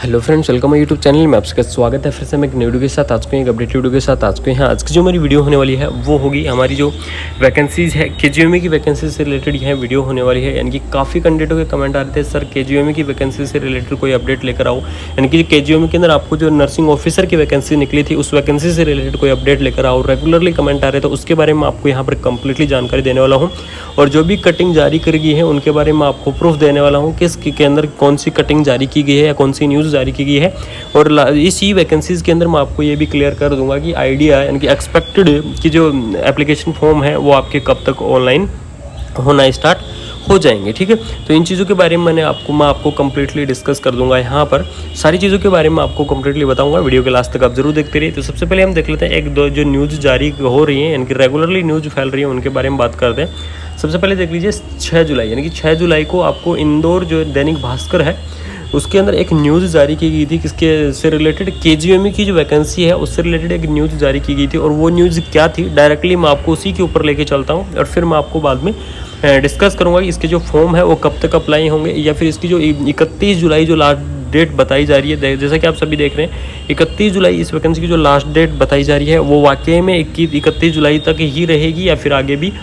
Hello friends, welcome my YouTube channel में आपका स्वागत है। फिर से मैं एक नई वीडियो के साथ आज को एक अपडेट वीडियो के साथ आज को यहाँ आज की जो हमारी वीडियो होने वाली है वो होगी हमारी जो वैकेंसीज़ है केजीएमए की वैकेंसी से रिलेटेड यह वीडियो होने वाली है। यानी कि काफ़ी कैंडिडेटों के कमेंट आ रहे थे, सर केजीएमए की वैकेंसी से रिलेटेड कोई अपडेट लेकर आओ। यानी कि केजीएमए के अंदर आपको जो नर्सिंग ऑफिसर की वैकेंसी निकली थी उस वैकेंसी से रिलेटेड कोई अपडेट लेकर आओ। रेगुलरली कमेंट आ रहे थे, उसके बारे में आपको यहाँ पर कंप्लीटली जानकारी देने वाला हूँ। और जो भी कटिंग जारी कर गई है उनके बारे में आपको प्रूफ देने वाला हूँ किस के अंदर कौन सी कटिंग जारी की गई है या कौन सी न्यूज़ जारी की गई है। और इसी वैकेंसीज़ के अंदर मैं आपको ये भी क्लियर कर दूंगा कि आइडिया यानी कि एक्सपेक्टेड कि जो एप्लीकेशन फॉर्म है वो आपके कब तक ऑनलाइन होना स्टार्ट हो जाएंगे। ठीक है, तो इन चीज़ों के बारे में मैं आपको कंप्लीटली डिस्कस कर दूंगा। यहाँ पर सारी चीज़ों के बारे में आपको कंप्लीटली बताऊंगा। वीडियो के लास्ट तक आप जरूर देखते रहिए। तो सबसे पहले हम देख लेते हैं एक दो जो न्यूज़ जारी हो रही है यानी कि रेगुलरली न्यूज़ फैल रही है उनके बारे में बात करते हैं। सबसे पहले देख लीजिए 6 जुलाई यानी कि 6 जुलाई को आपको इंदौर जो दैनिक भास्कर है उसके अंदर एक न्यूज़ जारी की गई थी किसके से रिलेटेड केजीएमए की जो वैकेंसी है उससे रिलेटेड एक न्यूज़ जारी की गई थी। और वो न्यूज़ क्या थी डायरेक्टली मैं आपको उसी के ऊपर लेके चलता हूँ और फिर मैं आपको बाद में डिस्कस करूँगा कि इसके जो फॉर्म है वो कब तक अप्लाई होंगे या फिर इसकी जो 31 जुलाई जो लास्ट डेट बताई जा रही है। जैसा कि आप सभी देख रहे हैं 31 जुलाई इस वैकेंसी की जो लास्ट डेट बताई जा रही है वो वाकई में 31 जुलाई तक ही रहेगी या फिर आगे भी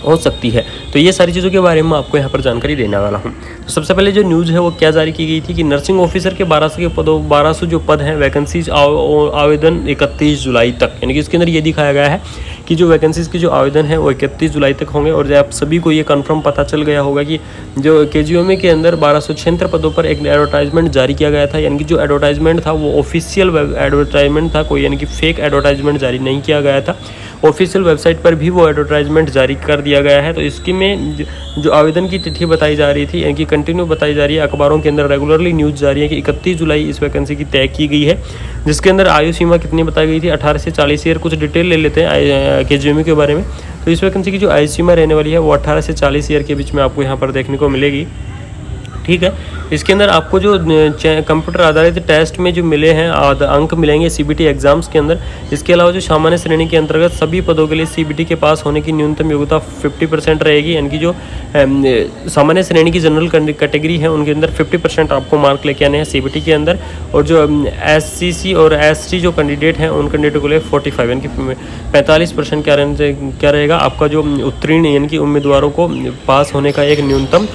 हो सकती है। तो ये सारी चीज़ों के बारे में आपको यहाँ पर जानकारी देने वाला हूँ। तो सबसे पहले जो न्यूज़ है वो क्या जारी की गई थी कि नर्सिंग ऑफिसर के 1200 जो पद हैं वैकेंसीज आवेदन 31 जुलाई तक। यानी कि इसके अंदर ये दिखाया गया है कि जो वैकेंसीज की जो आवेदन है वो 31 जुलाई तक होंगे। और आप सभी को ये कंफर्म पता चल गया होगा कि जो केजीएमए के अंदर 1276 पदों पर एक एडवर्टाइजमेंट जारी किया गया था। यानी कि जो एडवर्टाइजमेंट था वो ऑफिशियल एडवर्टाइजमेंट था, कोई यानी कि फेक एडवर्टाइजमेंट जारी नहीं किया गया था। ऑफिशियल वेबसाइट पर भी वो एडवर्टाइजमेंट जारी कर दिया गया है। तो इसकी में जो आवेदन की तिथि बताई जा रही थी यानी कि कंटिन्यू बताई जा रही है, अखबारों के अंदर रेगुलरली न्यूज़ जारी है कि 31 जुलाई इस वैकेंसी की तय की गई है। जिसके अंदर आयु सीमा कितनी बताई गई थी 18 से 40 ईयर। कुछ डिटेल ले लेते हैं केजीएमए के बारे में। तो इस वैकेंसी की जो आयु सीमा रहने वाली है वो 18 से 40 ईयर के बीच में आपको यहाँ पर देखने को मिलेगी। ठीक है, इसके अंदर आपको जो कंप्यूटर आधारित टेस्ट में जो मिले हैं अंक मिलेंगे सीबीटी एग्जाम्स के अंदर। इसके अलावा जो सामान्य श्रेणी के अंतर्गत सभी पदों के लिए सीबीटी के पास होने की न्यूनतम योग्यता 50% रहेगी। यानी कि जो सामान्य श्रेणी की जनरल कैटेगरी है उनके अंदर 50% आपको मार्क लेके आने हैं सीबीटी के अंदर। और जो एससीसी और एसटी जो कैंडिडेट हैं उन कैंडिडेटों के लिए 45 यानी कि 45% क्या रहेगा आपका जो उत्तीर्ण यानी कि उम्मीदवारों को पास होने का एक न्यूनतम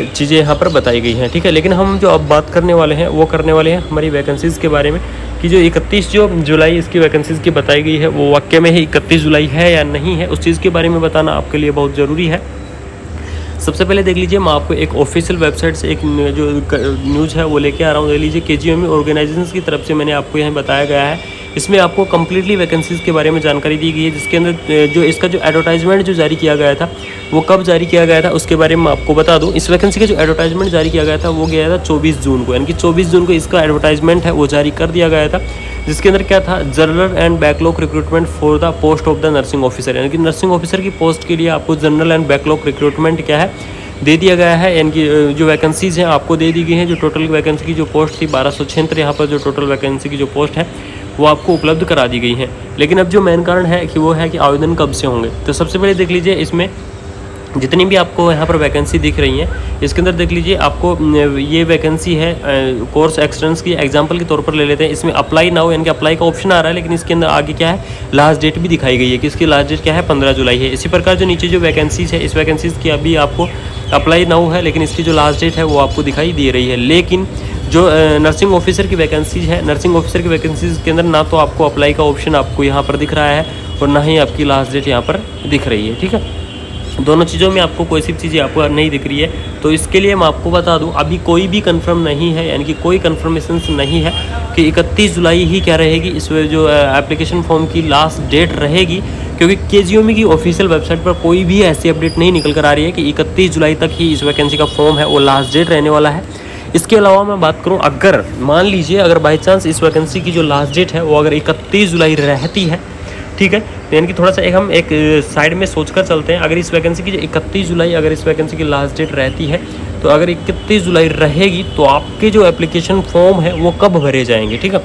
चीज़ें यहाँ पर बताई गई हैं। ठीक है, लेकिन हम जो अब बात करने वाले हैं वो करने वाले हैं हमारी वैकेंसीज़ के बारे में कि जो 31 जो जुलाई इसकी वैकेंसीज़ की बताई गई है वो वाकई में ही 31 जुलाई है या नहीं है, उस चीज़ के बारे में बताना आपके लिए बहुत ज़रूरी है। सबसे पहले देख लीजिए मैं आपको एक ऑफिशियल वेबसाइट से एक जो न्यूज़ है वो लेके आ रहा हूँ। देख लीजिए केजीएमए ऑर्गेनाइजेशंस की तरफ से मैंने आपको यहाँ बताया गया है। इसमें आपको कम्प्लीटली वैकेंसीज़ के बारे में जानकारी दी गई है। जिसके अंदर जो इसका जो एडवर्टाइजमेंट जो जारी किया गया था वो कब जारी किया गया था उसके बारे में आपको बता दूं। इस वैकेंसी का जो एडवर्टाइजमेंट जारी किया गया था वो गया था 24 जून को। यानी कि 24 जून को इसका एडवर्टाइजमेंट है वो जारी कर दिया गया था। जिसके अंदर क्या था, general and backlog recruitment for the post of the nursing officer. यानी कि नर्सिंग ऑफिसर की पोस्ट के लिए आपको जनरल एंड बैकलॉग रिक्रूटमेंट क्या है दे दिया गया है। यानी कि जो वैकेंसीज़ हैं आपको दे दी गई हैं। जो टोटल वैकेंसी की जो पोस्ट थी 1276 यहाँ पर जो टोटल वैकेंसी की जो पोस्ट है वो आपको उपलब्ध करा दी गई है। लेकिन अब जो मेन कारण है कि वो है कि आवेदन कब से होंगे। तो सबसे पहले देख लीजिए इसमें जितनी भी आपको यहाँ पर वैकेंसी दिख रही हैं इसके अंदर देख लीजिए आपको ये वैकेंसी है कोर्स एक्सटेंस की एग्जांपल के तौर पर ले लेते हैं। इसमें अप्लाई नाउ यानी कि अप्लाई का ऑप्शन आ रहा है, लेकिन इसके अंदर आगे क्या है लास्ट डेट भी दिखाई गई है कि इसकी लास्ट डेट क्या है 15 जुलाई है। इसी प्रकार जो नीचे जो वैकेंसीज है इस वैकेंसीज की अभी आपको अप्लाई नाउ है लेकिन इसकी जो लास्ट डेट है वो आपको दिखाई दे रही है। लेकिन जो नर्सिंग ऑफिसर की वैकेंसीज है नर्सिंग ऑफिसर की वैकेंसीज के अंदर ना तो आपको अप्लाई का ऑप्शन आपको यहाँ पर दिख रहा है और ना ही आपकी लास्ट डेट यहाँ पर दिख रही है। ठीक है, दोनों चीज़ों में आपको कोई सी चीज़ें आपको नहीं दिख रही है। तो इसके लिए मैं आपको बता दूं अभी कोई भी कंफर्म नहीं है, यानी कि कोई कंफर्मेशन नहीं है कि 31 जुलाई ही क्या रहेगी इस जो एप्लीकेशन फॉर्म की लास्ट डेट रहेगी। क्योंकि केजीएमए की ऑफिशियल वेबसाइट पर कोई भी ऐसी अपडेट नहीं निकल कर आ रही है कि 31 जुलाई तक ही इस वैकेंसी का फॉर्म है वो लास्ट डेट रहने वाला है। इसके अलावा मैं बात करूं अगर मान लीजिए अगर बाई चांस इस वैकेंसी की जो लास्ट डेट है वो अगर 31 जुलाई रहती है, ठीक है, तो यानी कि थोड़ा सा हम एक साइड में सोचकर चलते हैं। अगर इस वैकेंसी की जो 31 जुलाई अगर इस वैकेंसी की लास्ट डेट रहती है तो अगर 31 जुलाई रहेगी तो आपके जो एप्लीकेशन फॉर्म है वो कब भरे जाएंगे। ठीक है,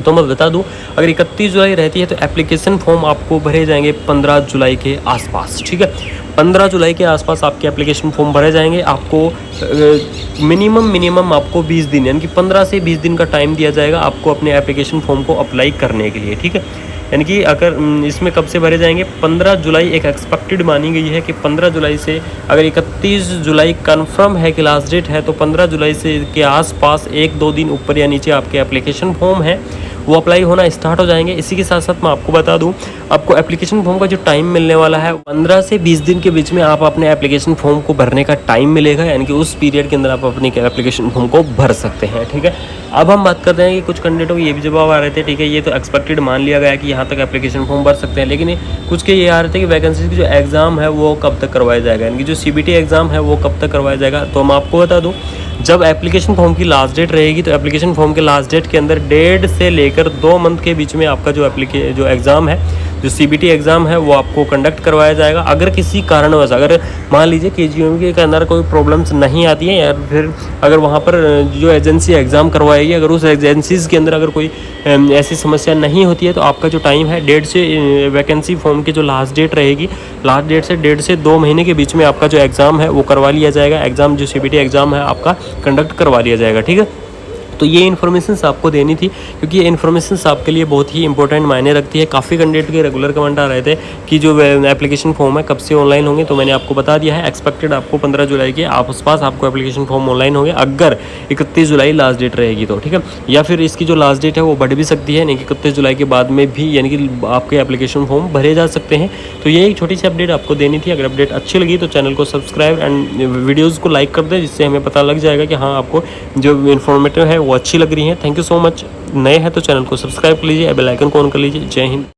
तो मैं बता दूं अगर 31 जुलाई रहती है तो एप्लीकेशन फॉर्म आपको भरे जाएंगे 15 जुलाई के आसपास। ठीक है, 15 जुलाई के आसपास आपके एप्लीकेशन फॉर्म भरे जाएंगे। आपको मिनिमम आपको 20 दिन यानी कि 15 से 20 दिन का टाइम दिया जाएगा आपको अपने एप्लीकेशन फॉर्म को अप्लाई करने के लिए, ठीक है। यानी कि अगर इसमें कब से भरे जाएंगे, 15 जुलाई एक एक्सपेक्टेड मानी गई है कि 15 जुलाई से, अगर 31 जुलाई कंफर्म है कि लास्ट डेट है, तो 15 जुलाई से के आसपास 1-2 दिन ऊपर या नीचे आपके एप्लीकेशन फॉर्म है वो अप्लाई होना स्टार्ट हो जाएंगे। इसी के साथ साथ मैं आपको बता दूं, आपको एप्लीकेशन फॉर्म का जो टाइम मिलने वाला है 15 से 20 दिन के बीच में आप अपने एप्लीकेशन फॉर्म को भरने का टाइम मिलेगा, यानी कि उस पीरियड के अंदर आप अपनी एप्लीकेशन फॉर्म को भर सकते हैं, ठीक है। अब हम बात करते हैं कि कुछ कैंडिडेटों को ये भी जवाब आ रहे थे, ठीक है, ये तो एक्सपेक्टेड मान लिया गया कि यहाँ तक एप्लीकेशन फॉर्म भर सकते हैं, लेकिन कुछ के ये आ रहे थे कि वैकेंसी की जो एग्ज़ाम है वो कब तक करवाया जाएगा, यानी कि जो CBT एग्ज़ाम है वो कब तक करवाया जाएगा। तो मैं आपको बता दूँ, जब एप्लीकेशन फॉर्म की लास्ट डेट रहेगी तो एप्लीकेशन फॉर्म के लास्ट डेट के अंदर 1.5 से लेकर 2 मंथ के बीच में आपका जो एग्ज़ाम है, जो CBT एग्ज़ाम है वो आपको कंडक्ट करवाया जाएगा। अगर किसी कारणवश, अगर मान लीजिए KGMU के अंदर कोई प्रॉब्लम्स नहीं आती है, या फिर अगर वहाँ पर जो एजेंसी एग्ज़ाम करवाएगी अगर उस एजेंसीज़ के अंदर अगर कोई ऐसी समस्या नहीं होती है, तो आपका जो टाइम है 1.5 से वैकेंसी फॉर्म की जो लास्ट डेट रहेगी, लास्ट डेट से 1.5 से 2 महीने के बीच में आपका जो एग्ज़ाम है वो करवा लिया जाएगा। एग्ज़ाम जो CBT एग्ज़ाम है आपका कंडक्ट करवा लिया जाएगा, ठीक है। तो ये इन्फॉर्मेशन आपको देनी थी, क्योंकि ये इन्फॉर्मेशन आपके लिए बहुत ही इंपॉर्टेंट मायने रखती है। काफ़ी कैंडिडेट के रेगुलर कमेंट आ रहे थे कि जो एप्लीकेशन फॉर्म है कब से ऑनलाइन होंगे, तो मैंने आपको बता दिया है, एक्सपेक्टेड आपको 15 जुलाई के आसपास आपको एप्लीकेशन फॉर्म ऑनलाइन होंगे, अगर 31 जुलाई लास्ट डेट रहेगी तो, ठीक है। या फिर इसकी जो लास्ट डेट है वो बढ़ भी सकती है, यानी कि 31 जुलाई के बाद में भी यानी कि आपके एप्लीकेशन फॉर्म भरे जा सकते हैं। तो ये एक छोटी सी अपडेट आपको देनी थी। अगर अपडेट अच्छी लगी तो चैनल को सब्सक्राइब एंड वीडियोज़ को लाइक कर दें, जिससे हमें पता लग जाएगा कि हाँ आपको जो इन्फॉर्मेटिव है वो अच्छी लग रही है। Thank you so much. नए हैं तो चैनल को सब्सक्राइब कर लीजिए, बेल आइकन को ऑन कर लीजिए। जय हिंद।